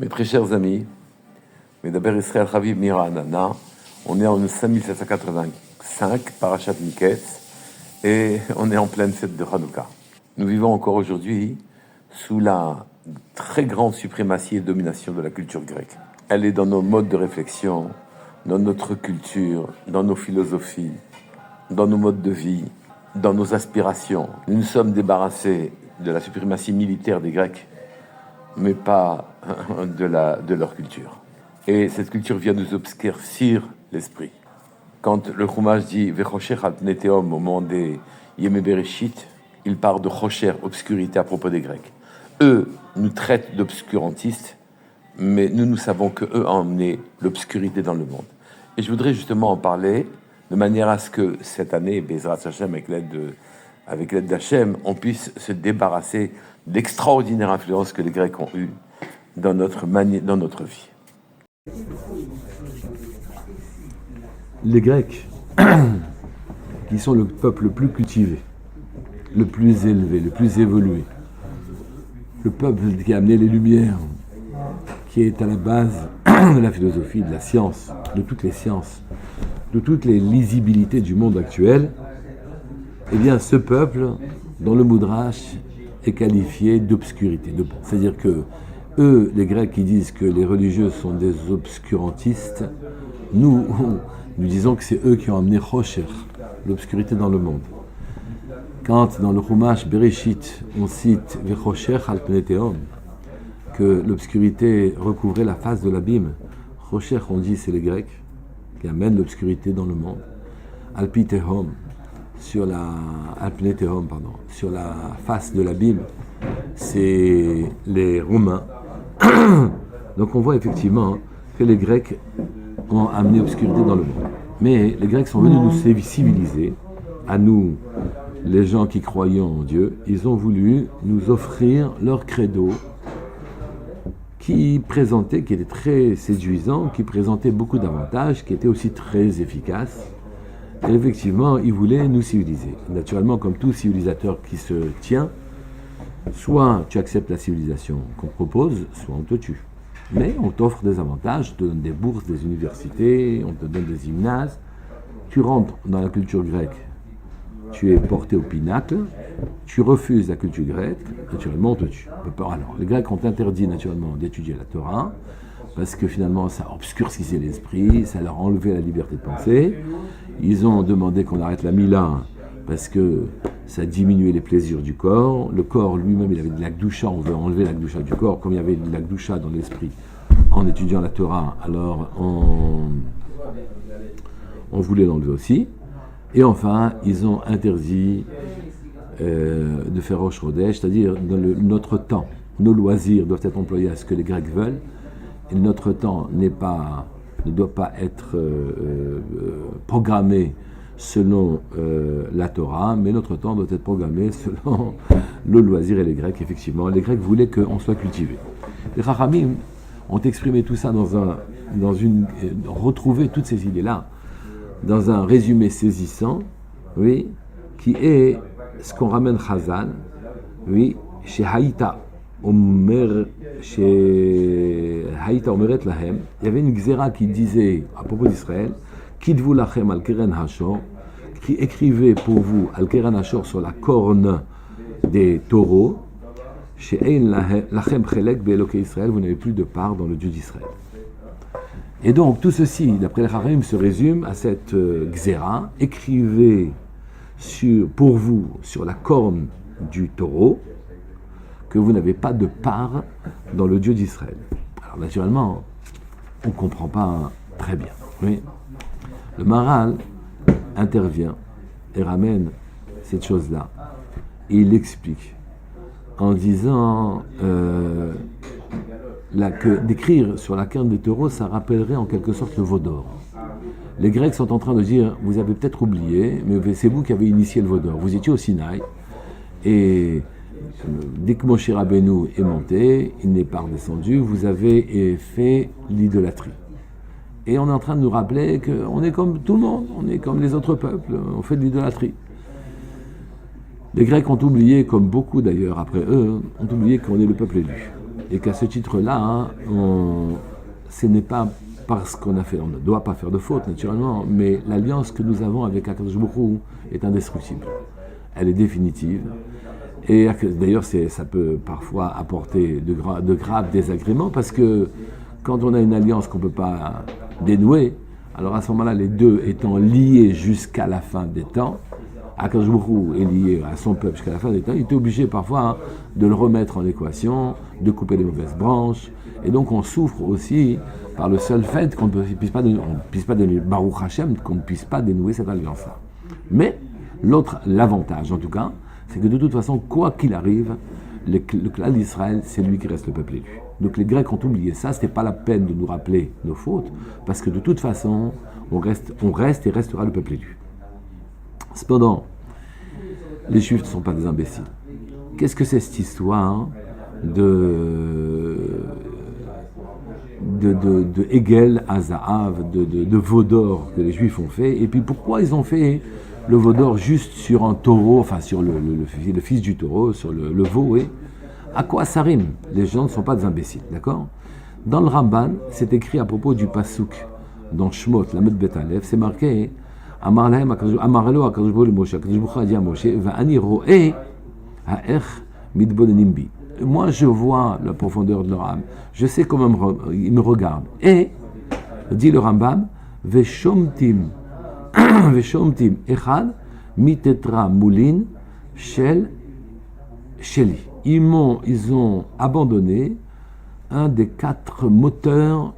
Mes très chers amis, Medaber Israël Chaviv Mira Anana, on est en 5785, Parashat Miketz, et on est en pleine fête de Hanouka. Nous vivons encore aujourd'hui sous la très grande suprématie et domination de la culture grecque. Elle est dans nos modes de réflexion, dans notre culture, dans nos philosophies, dans nos modes de vie, dans nos aspirations. Nous nous sommes débarrassés de la suprématie militaire des Grecs, mais pas de leur culture. Et cette culture vient nous obscurcir l'esprit. Quand le Chumash dit « Vechosher al pnei tehom » au moment des Yemei Bereshit, il parle de Chosher, obscurité, à propos des Grecs. Eux nous traitent d'obscurantistes, mais nous savons qu'eux ont emmené l'obscurité dans le monde. Et je voudrais justement en parler de manière à ce que cette année, Bezrat Hashem, avec l'aide d'Hachem, on puisse se débarrasser de l'extraordinaire influence que les Grecs ont eue dans notre vie. Les Grecs, qui sont le peuple le plus cultivé, le plus élevé, le plus évolué, le peuple qui a amené les Lumières, qui est à la base de la philosophie, de la science, de toutes les sciences, de toutes les lisibilités du monde actuel, eh bien ce peuple, dans le Midrash, est qualifié d'obscurité. C'est-à-dire que eux, les Grecs qui disent que les religieux sont des obscurantistes, nous disons que c'est eux qui ont amené Chosher, l'obscurité dans le monde. Quand dans le Chumash Bereshit, on cite Vechosher al pnei tehom, que l'obscurité recouvrait la face de l'abîme, Chosher, on dit, c'est les Grecs qui amènent l'obscurité dans le monde. Al pnei tehom, sur la face de l'abîme, c'est les Romains. Donc on voit effectivement que les Grecs ont amené l'obscurité dans le monde. Mais les Grecs sont venus nous civiliser, à nous, les gens qui croyons en Dieu. Ils ont voulu nous offrir leur credo qui était très séduisant, qui présentait beaucoup d'avantages, qui était aussi très efficace. Et effectivement, ils voulaient nous civiliser. Naturellement, comme tout civilisateur qui se tient, soit tu acceptes la civilisation qu'on propose, soit on te tue. Mais on t'offre des avantages, on te donne des bourses, des universités, on te donne des gymnases. Tu rentres dans la culture grecque, tu es porté au pinacle, tu refuses la culture grecque, naturellement on te tue. Alors, les Grecs ont interdit naturellement d'étudier la Torah, parce que finalement ça obscurcissait l'esprit, ça leur enlevait la liberté de penser. Ils ont demandé qu'on arrête la Mila, parce que ça diminuait les plaisirs du corps. Le corps lui-même, il avait de l'akdoucha, on veut enlever l'akdoucha du corps. Comme il y avait de l'akdoucha dans l'esprit, en étudiant la Torah, alors on voulait l'enlever aussi. Et enfin, ils ont interdit de faire Rosh Chodesh, c'est-à-dire notre temps, nos loisirs doivent être employés à ce que les Grecs veulent, et notre temps ne doit pas être programmé selon la Torah, mais notre temps doit être programmé selon le loisir. Et les Grecs, effectivement, les Grecs voulaient qu'on soit cultivé. Les Chachamim ont exprimé tout ça retrouvé toutes ces idées-là dans un résumé saisissant, oui, qui est ce qu'on ramène Chazal, oui, chez Haïta Omeret Lahem. Il y avait une Xéra qui disait à propos d'Israël, Kitvu Lachem al Keren Hashor, qui écrivait pour vous al Keren Hashor sur la corne des taureaux, chez Ein Lachem Chelek Be'Elokei Israël, vous n'avez plus de part dans le Dieu d'Israël. Et donc tout ceci, d'après les Chachamim, se résume à cette Xéra, écrivez pour vous sur la corne du taureau, que vous n'avez pas de part dans le Dieu d'Israël. Alors naturellement, on ne comprend pas très bien. Oui. Le Maharal intervient et ramène cette chose-là. Et il l'explique en disant que d'écrire sur la corne des taureaux, ça rappellerait en quelque sorte le veau d'or. Les Grecs sont en train de dire, vous avez peut-être oublié, mais c'est vous qui avez initié le veau d'or. Vous étiez au Sinaï, et dès que Moshe Rabbeinu est monté, il n'est pas redescendu, vous avez fait l'idolâtrie. Et on est en train de nous rappeler qu'on est comme tout le monde, on est comme les autres peuples, on fait de l'idolâtrie. Les Grecs ont oublié, comme beaucoup d'ailleurs après eux, ont oublié qu'on est le peuple élu. et qu'à ce titre-là, ce n'est pas parce qu'on a fait, on ne doit pas faire de faute naturellement, mais l'alliance que nous avons avec Akadosh Baruch Hu est indestructible. Elle est définitive. Et d'ailleurs, ça peut parfois apporter de graves désagréments, parce que quand on a une alliance qu'on ne peut pas dénouer, alors à ce moment-là, les deux étant liés jusqu'à la fin des temps, Akadosh Baruch Hu est lié à son peuple jusqu'à la fin des temps, il est obligé parfois de le remettre en équation, de couper les mauvaises branches, et donc on souffre aussi par le seul fait qu'on ne puisse pas dénouer, Baruch Hashem, qu'on ne puisse pas dénouer cette alliance-là. Mais l'avantage en tout cas, c'est que de toute façon, quoi qu'il arrive, le clan d'Israël, c'est lui qui reste le peuple élu. Donc les Grecs ont oublié ça, c'était pas la peine de nous rappeler nos fautes, parce que de toute façon, on reste et restera le peuple élu. Cependant, les Juifs ne sont pas des imbéciles. Qu'est-ce que c'est cette histoire de Hegel à Zahav, de veau d'or que les Juifs ont fait, et puis pourquoi ils ont fait le veau d'or juste sur un taureau, enfin sur le fils du taureau, sur le veau, oui. À quoi ça rime? Les gens ne sont pas des imbéciles, d'accord? Dans le Ramban, c'est écrit à propos du Passouk, dans Shmot, la Lamed Bet Aleph, c'est marqué Amar lo Akadosh Baruch Hu Moshe, Akadosh Baruch Hu a dit à Moshe, Va'ani ro'eh ha'ech mitbonenim bi. Moi, je vois la profondeur de leur âme. Je sais comment ils me regardent. Et, dit le Rambam, Veshomtim echad mitetra moulin shel sheli. Ils ont abandonné un des 4 moteurs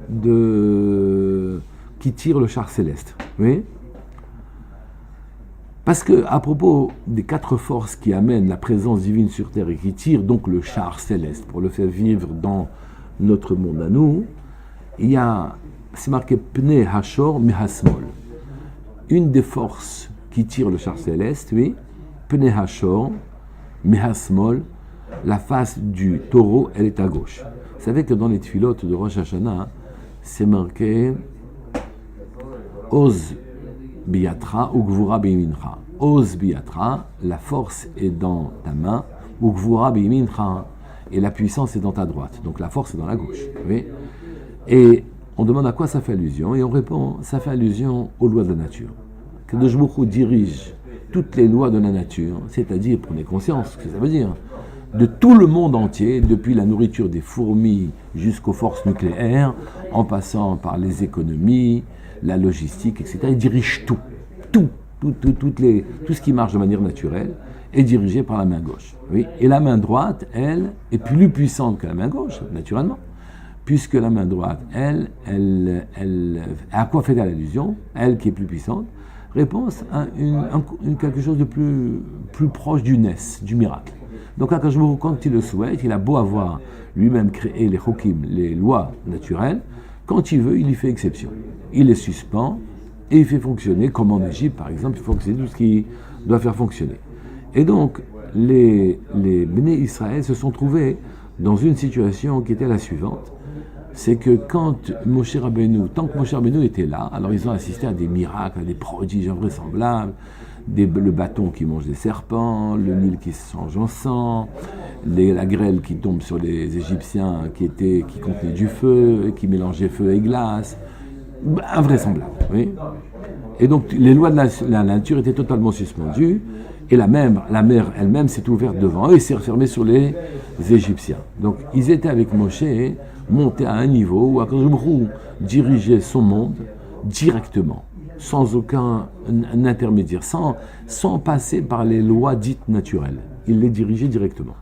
qui tirent le char céleste. Oui. Parce que, à propos des 4 forces qui amènent la présence divine sur terre et qui tirent donc le char céleste pour le faire vivre dans notre monde à nous, c'est marqué Pnei Hashor Mehasmol. Une des forces qui tire le char céleste, oui, Pnei Hashor Mehasmol, la face du taureau, elle est à gauche. Vous savez que dans les tfilotes de Rosh Hashanah, c'est marqué Oz Biatra ou Gvura Beimincha. Oz Biatra, la force est dans ta main, ou Gvura Beimincha, et la puissance est dans ta droite. Donc la force est dans la gauche. Oui. Et on demande à quoi ça fait allusion, et on répond, ça fait allusion aux lois de la nature. Kadosh Baruch Hu dirige toutes les lois de la nature, c'est-à-dire, prenez conscience, ce que ça veut dire, de tout le monde entier, depuis la nourriture des fourmis jusqu'aux forces nucléaires, en passant par les économies, la logistique, etc. Il dirige tout ce qui marche de manière naturelle est dirigé par la main gauche. Oui. Et la main droite, elle, est plus puissante que la main gauche, naturellement, puisque la main droite, elle à quoi fait-elle allusion? Elle qui est plus puissante, réponse à quelque chose de plus proche du Ness, du miracle. Donc là, quand il le souhaite, il a beau avoir lui-même créé les chokim, les lois naturelles, quand il veut, il y fait exception. Il les suspend et il fait fonctionner, comme en Égypte par exemple, il faut fonctionner tout ce qui doit faire fonctionner. Et donc, les Béné Israël se sont trouvés dans une situation qui était la suivante, c'est que tant que Moshe Rabbeinu était là, alors ils ont assisté à des miracles, à des prodiges invraisemblables, le bâton qui mange des serpents, le Nil qui se change en sang, la grêle qui tombe sur les Égyptiens qui contenait du feu, qui mélangeait feu et glace, invraisemblable. Oui. Et donc les lois de la nature étaient totalement suspendues, et la mer elle-même s'est ouverte devant eux et s'est refermée sur les Égyptiens. Donc ils étaient avec Moshe, montés à un niveau où Akadosh Baruch Hu dirigeait son monde directement, sans aucun intermédiaire, sans passer par les lois dites naturelles. Il les dirigeait directement.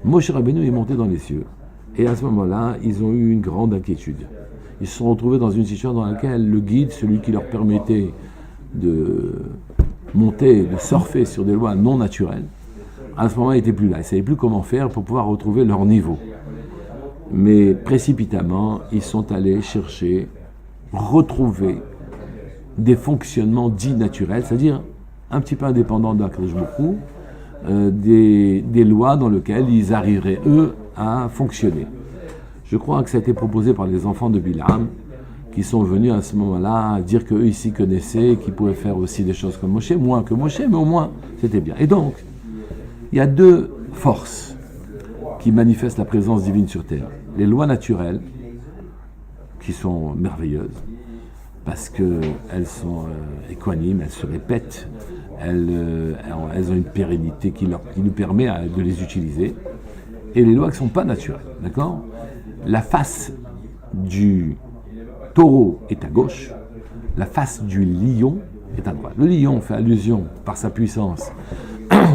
Moshe Rabbeinu est monté dans les cieux, et à ce moment-là, ils ont eu une grande inquiétude. Ils se sont retrouvés dans une situation dans laquelle le guide, celui qui leur permettait de monter, de surfer sur des lois non naturelles, à ce moment-là, il n'était plus là. Ils ne savaient plus comment faire pour pouvoir retrouver leur niveau. Mais précipitamment, ils sont allés retrouver des fonctionnements dits naturels, c'est-à-dire un petit peu indépendants de Akadosh Baruch Hu, des lois dans lesquelles ils arriveraient, eux, à fonctionner. Je crois que ça a été proposé par les enfants de Bilam, qui sont venus à ce moment-là dire qu'eux ici connaissaient, qu'ils pouvaient faire aussi des choses comme Moshe, moins que Moshe, mais au moins c'était bien. Et donc, il y a 2 forces qui manifestent la présence divine sur terre. les lois naturelles, qui sont merveilleuses, parce qu'elles sont équanimes, elles se répètent, elles ont une pérennité qui nous permet de les utiliser, et les lois qui ne sont pas naturelles, d'accord ? La face du taureau est à gauche, la face du lion est à droite. Le lion fait allusion, par sa puissance,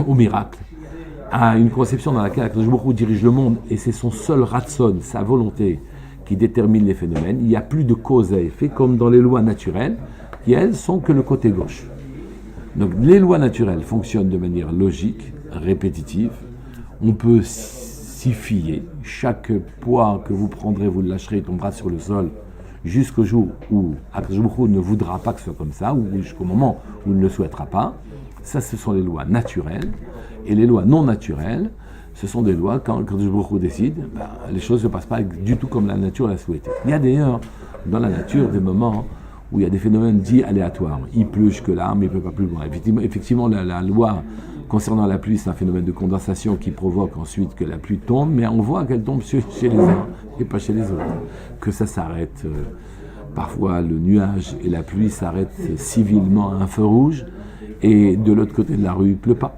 au miracle, à une conception dans laquelle Akadosh Baruch Hu dirige le monde, et c'est son seul ratson, sa volonté, qui détermine les phénomènes. Il n'y a plus de cause à effet, comme dans les lois naturelles, qui elles sont que le côté gauche. Donc les lois naturelles fonctionnent de manière logique, répétitive. On peut s'y fier. Chaque poids que vous prendrez, vous le lâcherez, il tombera sur le sol jusqu'au jour où Akadosh Baruch Hu ne voudra pas que ce soit comme ça, ou jusqu'au moment où il ne le souhaitera pas. Ça, ce sont les lois naturelles. Et les lois non naturelles, ce sont des lois, quand Akadosh Baruch Hu décide, les choses ne se passent pas du tout comme la nature l'a souhaité. Il y a d'ailleurs dans la nature des moments où il y a des phénomènes dits aléatoires. Il pleut jusque là, mais il ne peut pas plus loin. Effectivement, la loi concernant la pluie, c'est un phénomène de condensation qui provoque ensuite que la pluie tombe, mais on voit qu'elle tombe chez les uns et pas chez les autres. Que ça s'arrête, parfois le nuage et la pluie s'arrêtent civilement à un feu rouge, et de l'autre côté de la rue, il ne pleut pas.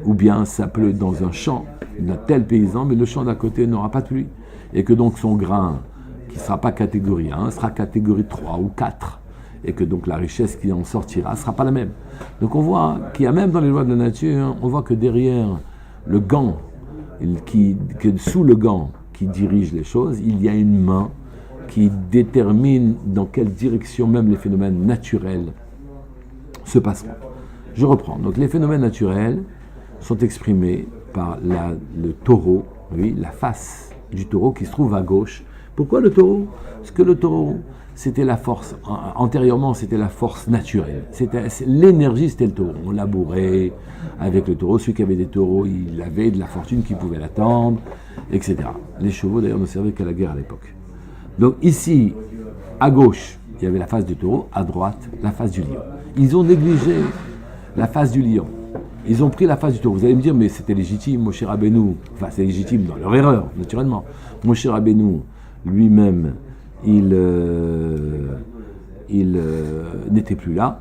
Ou bien ça pleut dans un champ d'un tel paysan, mais le champ d'à côté n'aura pas de pluie. Et que donc son grain, qui ne sera pas catégorie 1, sera catégorie 3 ou 4. Et que donc la richesse qui en sortira ne sera pas la même. Donc on voit qu'il y a même dans les lois de la nature, on voit que derrière le gant, que sous le gant qui dirige les choses, il y a une main qui détermine dans quelle direction même les phénomènes naturels se passeront. Je reprends. Donc les phénomènes naturels sont exprimés par le taureau, oui, la face du taureau qui se trouve à gauche. Pourquoi le taureau ? Parce que le taureau, c'était la force, antérieurement c'était la force naturelle. L'énergie, c'était le taureau. On labourait avec le taureau. Celui qui avait des taureaux, il avait de la fortune qui pouvait l'attendre, etc. Les chevaux, d'ailleurs, ne servaient qu'à la guerre à l'époque. Donc ici, à gauche, il y avait la face du taureau, à droite, la face du lion. Ils ont négligé la face du lion. Ils ont pris la face du taureau. Vous allez me dire, mais c'était légitime, Moshe Rabbeinu. Enfin, c'est légitime dans leur erreur, naturellement. Moshe Rabbeinu, lui-même, il n'était plus là.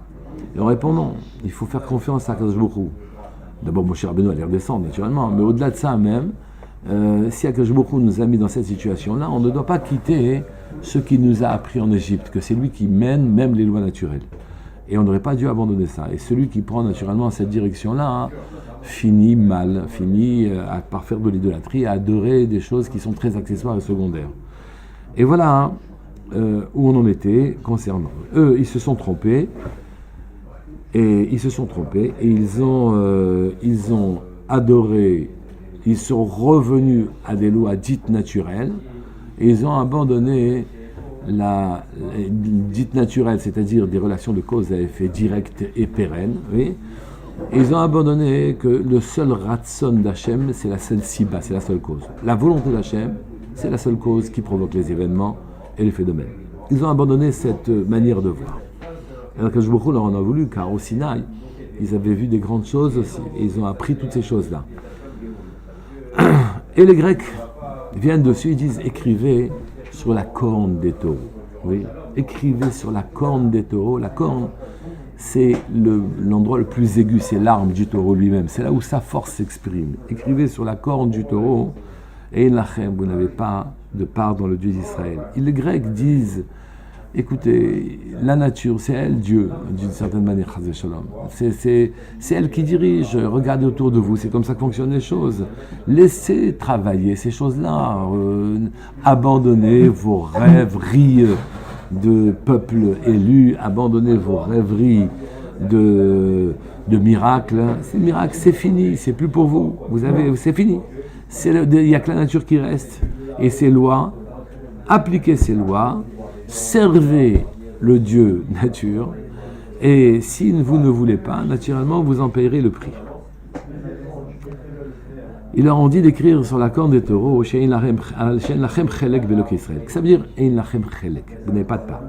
Et on répond non, il faut faire confiance à Akadosh Baruch Hu. D'abord, Moshe Rabbeinu allait redescendre, naturellement. Mais au-delà de ça même, si Akadosh Baruch Hu nous a mis dans cette situation-là, on ne doit pas quitter ce qu'il nous a appris en Égypte, que c'est lui qui mène même les lois naturelles. Et on n'aurait pas dû abandonner ça. Et celui qui prend naturellement cette direction-là finit mal, par faire de l'idolâtrie, à adorer des choses qui sont très accessoires et secondaires. Et voilà où on en était concernant. Eux, ils se sont trompés, et ils ont adoré, ils sont revenus à des lois dites naturelles, et ils ont abandonné la dite naturelle, c'est-à-dire des relations de cause à effet direct et pérenne, oui. Et ils ont abandonné que le seul ratson d'Hachem, c'est la seule siba, c'est la seule cause. La volonté d'Hachem, c'est la seule cause qui provoque les événements et les phénomènes. Ils ont abandonné cette manière de voir. Alors que Baruch Hu leur en a voulu, car au Sinaï, ils avaient vu des grandes choses aussi, et ils ont appris toutes ces choses-là. Et les Grecs viennent dessus, ils disent, écrivez sur la corne des taureaux. Oui, écrivez sur la corne des taureaux. La corne, c'est l'endroit le plus aigu, c'est l'arme du taureau lui-même. C'est là où sa force s'exprime. Écrivez sur la corne du taureau, et lachem, vous n'avez pas de part dans le Dieu d'Israël. Et les Grecs disent, écoutez, la nature, c'est elle Dieu, d'une certaine manière, chas v'shalom. C'est elle qui dirige. Regardez autour de vous, c'est comme ça que fonctionnent les choses. Laissez travailler ces choses-là. Abandonnez vos rêveries de peuple élu, abandonnez vos rêveries de miracles. Ces miracles, c'est fini, c'est plus pour vous. C'est fini. Il n'y a que la nature qui reste. Et ces lois, appliquez ces lois, servez le Dieu nature, et si vous ne voulez pas, naturellement, vous en payerez le prix. Ils leur ont dit d'écrire sur la corne des taureaux, Shein lachem chelek belok Israël. Ça veut dire Ein lachem chelek, vous n'avez pas de part.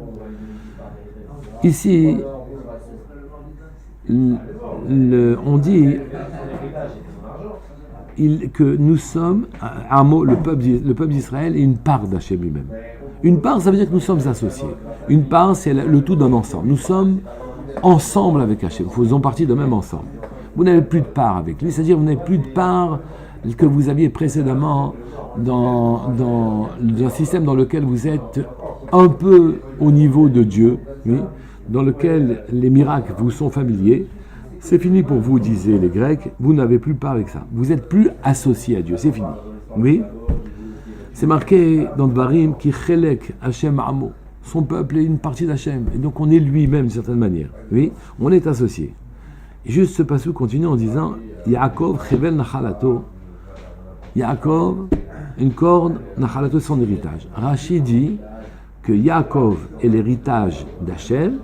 Ici, on dit que nous sommes, le peuple d'Israël est une part d'Hachem lui-même. Une part, ça veut dire que nous sommes associés. Une part, c'est le tout d'un ensemble. Nous sommes ensemble avec Hachem. Nous faisons partie d'un même ensemble. Vous n'avez plus de part avec lui, c'est-à-dire que vous n'avez plus de part que vous aviez précédemment dans un système dans lequel vous êtes un peu au niveau de Dieu, oui, dans lequel les miracles vous sont familiers. C'est fini pour vous, disaient les Grecs, vous n'avez plus part avec ça. Vous n'êtes plus associé à Dieu, c'est fini. Oui, c'est marqué dans Dvarim qui chelek Hachem amo. Son peuple est une partie d'Hachem, et donc on est lui-même d'une certaine manière. Oui, on est associé. Et juste ce passage continue en disant Yaakov chevel nachalato. Yaakov, une corde, nachalato, son héritage. Rashi dit que Yaakov est l'héritage d'Hachem,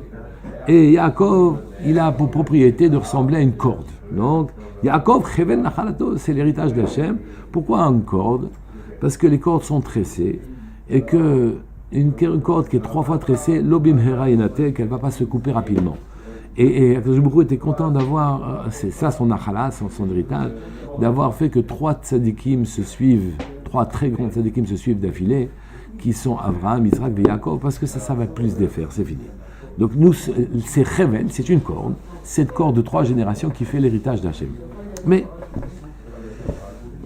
et Yaakov, il a pour propriété de ressembler à une corde. Donc, Yaakov, chevel nachalato, c'est l'héritage d'Hachem. Pourquoi une corde? Parce que les cordes sont tressées, et que une corde qui est 3 fois tressée, l'obim hera yenate, qu'elle ne va pas se couper rapidement. Et Akadosh Baruch Hu était content d'avoir, c'est ça son achala, son héritage, d'avoir fait que 3 tzadikim se suivent, 3 très grands tzadikim se suivent d'affilée, qui sont Abraham, Isaac et Yaakov, parce que ça va plus défaire, c'est fini. Donc nous, c'est Chevel, c'est une corde, cette corde de 3 générations qui fait l'héritage d'Hachem. Mais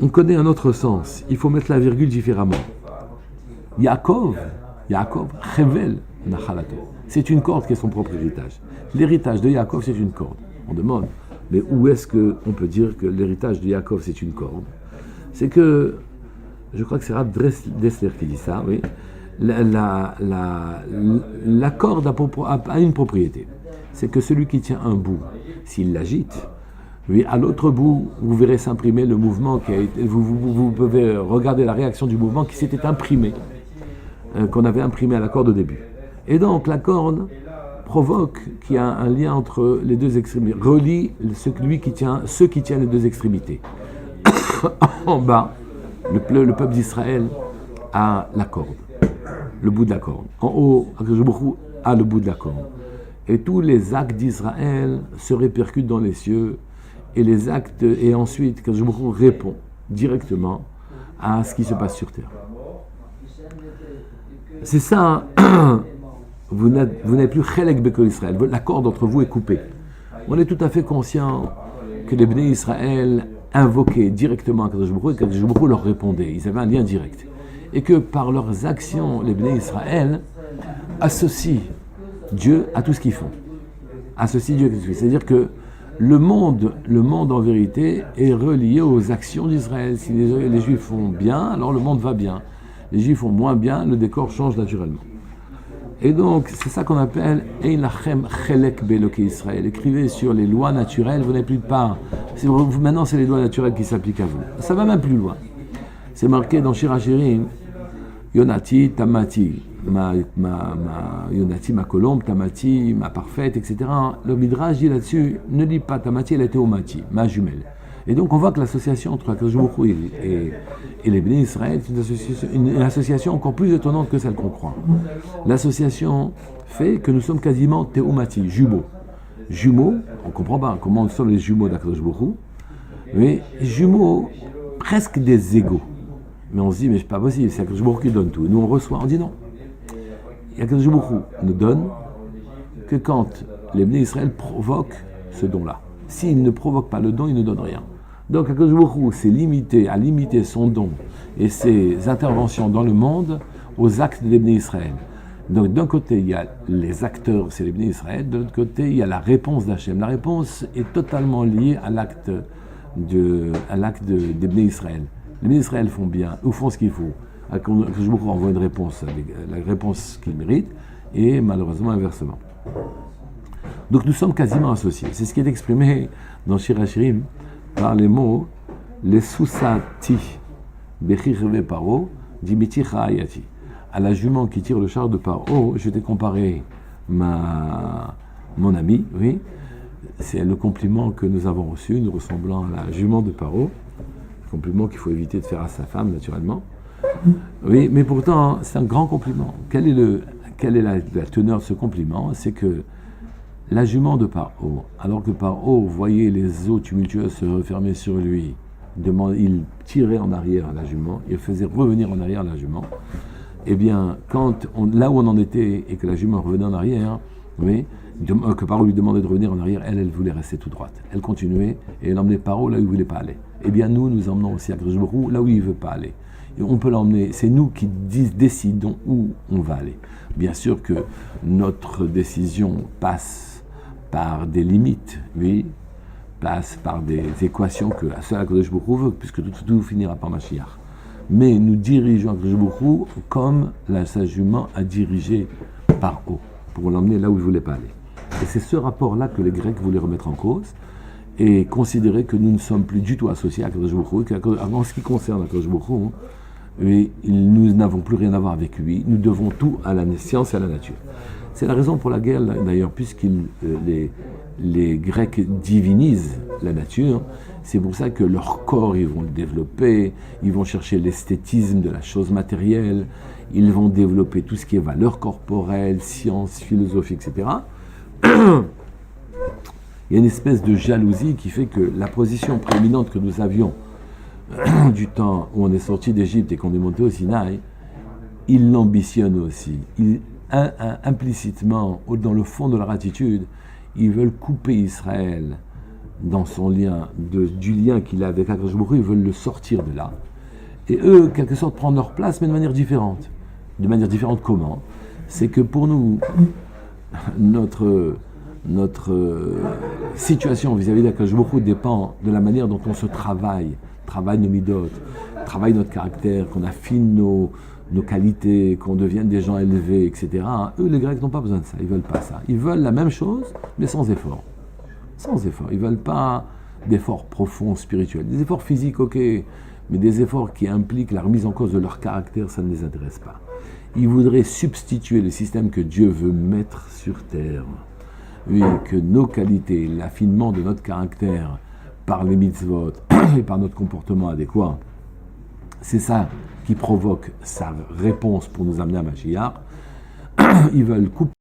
on connaît un autre sens, il faut mettre la virgule différemment. Yaakov, Chevel, Nachalato. C'est une corde qui est son propre héritage. L'héritage de Yaakov, c'est une corde. On demande, mais où est-ce qu'on peut dire que l'héritage de Yaakov, c'est une corde? C'est que, je crois que c'est Rav Dessler qui dit ça, oui. La corde a une propriété. C'est que celui qui tient un bout, s'il l'agite, oui, à l'autre bout, vous verrez s'imprimer le mouvement qui a été. Vous pouvez regarder la réaction du mouvement qui s'était imprimé, qu'on avait imprimé à la corde au début. Et donc la corde provoque qu'il y a un lien entre les deux extrémités, relie ceux qui tiennent les deux extrémités. En bas, le peuple d'Israël a la corde, le bout de la corde. En haut, Akadosh Baruch Hu a le bout de la corde. Et tous les actes d'Israël se répercutent dans les cieux, et ensuite Akadosh Baruch Hu répond directement à ce qui se passe sur terre. C'est ça. Vous n'avez plus Chelek Bekol Israël. La corde entre vous est coupée. On est tout à fait conscient que les Bnei Israël invoquaient directement Akadosh Baruch Hu et Akadosh Baruch Hu leur répondait. Ils avaient un lien direct. Et que par leurs actions, les Bnei Israël associent Dieu à tout ce qu'ils font. Associent Dieu à tout ce qu'ils font. C'est-à-dire que le monde en vérité est relié aux actions d'Israël. Si les Juifs font bien, alors le monde va bien. Les Juifs font moins bien, le décor change naturellement. Et donc, c'est ça qu'on appelle Ein lachem chelek be'elokei Israël. Écrivez sur les lois naturelles, vous n'avez plus de part. Maintenant, c'est les lois naturelles qui s'appliquent à vous. Ça va même plus loin. C'est marqué dans Shir HaShirim, Yonati, Tamati, Yonati, ma colombe, Tamati, ma parfaite, etc. Le Midrash dit là-dessus, ne dit pas Tamati, elle était Omati, ma jumelle. Et donc on voit que l'association entre Akadosh Baruch Hu et les Bnei Israël est une association encore plus étonnante que celle qu'on croit. L'association fait que nous sommes quasiment Théomati, jumeaux. Jumeaux, on ne comprend pas comment nous sommes les jumeaux d'Akadosh Baruch Hu, mais jumeaux presque des égaux. Mais on se dit, mais c'est pas possible, c'est Akadosh Baruch Hu qui donne tout. Et nous on reçoit, on dit non. Akadosh Baruch Hu ne donne que quand les Bnei Israël provoquent ce don-là. S'il ne provoque pas le don, il ne donne rien. Donc Akadosh Baruch Hu s'est limité à limiter son don et ses interventions dans le monde aux actes des Bnei Israël. Donc d'un côté, il y a les acteurs, c'est les Bnei Israël, de l'autre côté, il y a la réponse d'Hachem. La réponse est totalement liée à l'acte des Bnei Israël. Les Bnei Israël font bien, ou font ce qu'il faut. Akadosh Baruch Hu envoie une réponse, la réponse qu'ils méritent, et malheureusement inversement. Donc nous sommes quasiment associés. C'est ce qui est exprimé dans Shir HaShirim par les mots les sousati bechirve paro dimiti chaayati. À la jument qui tire le char de Paro, je t'ai comparé mon ami, oui. C'est le compliment que nous avons reçu, nous ressemblant à la jument de Paro. Compliment qu'il faut éviter de faire à sa femme, naturellement. Oui, mais pourtant, c'est un grand compliment. Quelle est la teneur de ce compliment? C'est que la jument de Paro, alors que Paro voyait les eaux tumultueuses se refermer sur lui, il tirait en arrière la jument, il faisait revenir en arrière la jument. Eh bien, là où on en était et que la jument revenait en arrière, oui, que Paro lui demandait de revenir en arrière, elle voulait rester tout droite. Elle continuait et elle emmenait Paro là où il ne voulait pas aller. Eh bien, nous emmenons aussi Akadosh Baruch Hu là où il ne veut pas aller. Et on peut l'emmener, c'est nous qui décidons où on va aller. Bien sûr que notre décision passe par des limites, oui, passe par des équations que seul Akadosh Baruch Hu veut, puisque tout finira par Mashiach. Mais nous dirigeons Akadosh Baruch Hu comme sa jument a dirigé par haut, pour l'emmener là où il ne voulait pas aller. Et c'est ce rapport-là que les Grecs voulaient remettre en cause et considérer que nous ne sommes plus du tout associés à Akadosh Baruch Hu, en ce qui concerne Akadosh Baruch Hu, et nous n'avons plus rien à voir avec lui, nous devons tout à la science et à la nature. C'est la raison pour laquelle, d'ailleurs, les Grecs divinisent la nature, c'est pour ça que leur corps, ils vont le développer, ils vont chercher l'esthétisme de la chose matérielle, ils vont développer tout ce qui est valeur corporelle, science, philosophie, etc. Il y a une espèce de jalousie qui fait que la position prééminente que nous avions du temps où on est sorti d'Égypte et qu'on est monté au Sinaï, ils l'ambitionnent aussi. Implicitement, dans le fond de leur attitude, ils veulent couper Israël dans son lien, du lien qu'il a avec Akadosh Baruch Hu, ils veulent le sortir de là. Et eux, en quelque sorte, prendre leur place, mais de manière différente. De manière différente comment ? C'est que pour nous, notre situation vis-à-vis d'Akadosh Baruch Hu dépend de la manière dont on se travaille nos midot, travaille notre caractère, qu'on affine nos qualités, qu'on devienne des gens élevés, etc. Eux, les Grecs, n'ont pas besoin de ça, ils veulent pas ça. Ils veulent la même chose, mais sans effort. Sans effort. Ils veulent pas d'efforts profonds, spirituels. Des efforts physiques, ok, mais des efforts qui impliquent la remise en cause de leur caractère, ça ne les intéresse pas. Ils voudraient substituer le système que Dieu veut mettre sur terre. Oui, que nos qualités, l'affinement de notre caractère, par les mitzvot et par notre comportement adéquat, c'est ça qui provoque sa réponse pour nous amener à Mashiach. Ils veulent couper